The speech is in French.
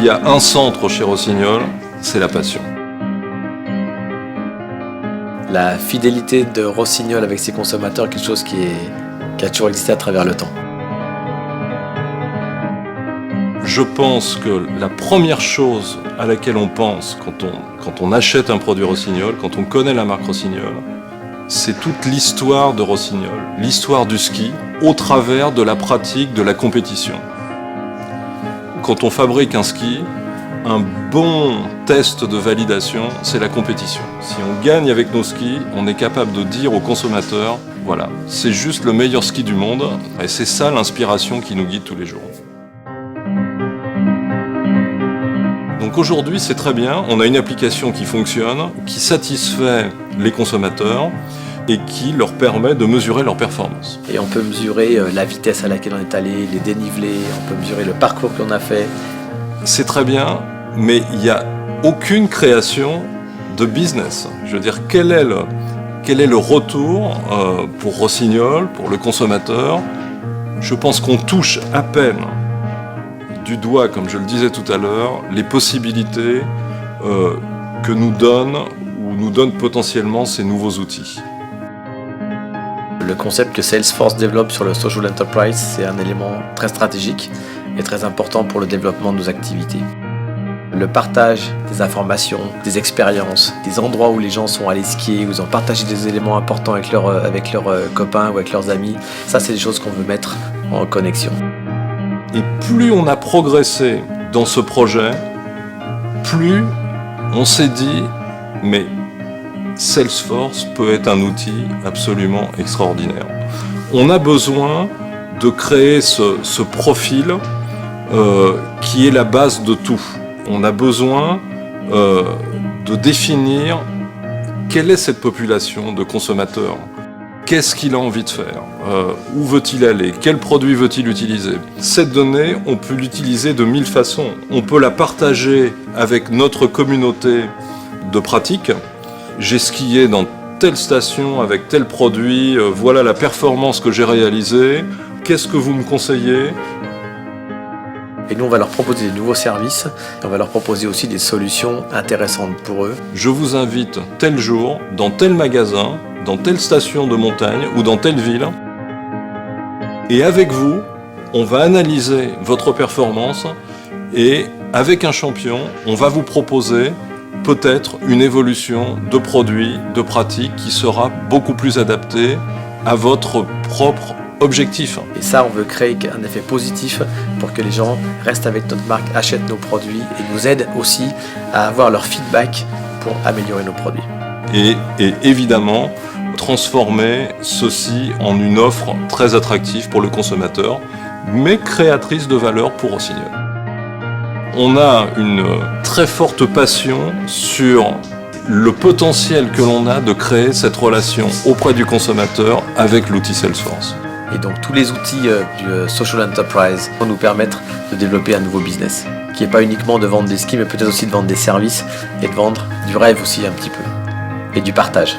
y a un centre chez Rossignol, c'est la passion. La fidélité de Rossignol avec ses consommateurs est quelque chose qui a toujours existé à travers le temps. Je pense que la première chose à laquelle on pense quand on achète un produit Rossignol, quand on connaît la marque Rossignol, c'est toute l'histoire de Rossignol, l'histoire du ski au travers de la pratique de la compétition. Quand on fabrique un ski, un bon test de validation, c'est la compétition. Si on gagne avec nos skis, on est capable de dire aux consommateurs, voilà, c'est juste le meilleur ski du monde, et c'est ça l'inspiration qui nous guide tous les jours. Donc aujourd'hui, c'est très bien, on a une application qui fonctionne, qui satisfait les consommateurs et qui leur permet de mesurer leur performance. Et on peut mesurer la vitesse à laquelle on est allé, les dénivelés, on peut mesurer le parcours qu'on a fait. C'est très bien, mais il n'y a aucune création de business. Je veux dire, quel est le retour pour Rossignol, pour le consommateur? Je pense qu'on touche à peine du doigt, comme je le disais tout à l'heure, les possibilités que nous donnent potentiellement ces nouveaux outils. Le concept que Salesforce développe sur le Social Enterprise, c'est un élément très stratégique et très important pour le développement de nos activités. Le partage des informations, des expériences, des endroits où les gens sont allés skier, où ils ont partagé des éléments importants avec leurs copains ou avec leurs amis, ça c'est des choses qu'on veut mettre en connexion. Et plus on a progressé dans ce projet, plus on s'est dit, mais Salesforce peut être un outil absolument extraordinaire. On a besoin de créer ce profil qui est la base de tout. On a besoin de définir quelle est cette population de consommateurs. Qu'est-ce qu'il a envie de faire? Où veut-il aller? Quel produit veut-il utiliser? Cette donnée, on peut l'utiliser de 1000 façons. On peut la partager avec notre communauté de pratique. J'ai skié dans telle station avec tel produit, voilà la performance que j'ai réalisée. Qu'est-ce que vous me conseillez? Et nous, on va leur proposer de nouveaux services et on va leur proposer aussi des solutions intéressantes pour eux. Je vous invite tel jour, dans tel magasin, dans telle station de montagne ou dans telle ville. Et avec vous, on va analyser votre performance et avec un champion, on va vous proposer peut-être une évolution de produits, de pratiques qui sera beaucoup plus adaptée à votre propre objectif. Et ça, on veut créer un effet positif pour que les gens restent avec notre marque, achètent nos produits et nous aident aussi à avoir leur feedback pour améliorer nos produits. Et évidemment, transformer ceci en une offre très attractive pour le consommateur, mais créatrice de valeur pour Rossignol. On a une très forte passion sur le potentiel que l'on a de créer cette relation auprès du consommateur avec l'outil Salesforce. Et donc tous les outils du Social Enterprise vont nous permettre de développer un nouveau business, qui n'est pas uniquement de vendre des skis, mais peut-être aussi de vendre des services et de vendre du rêve aussi un petit peu, et du partage.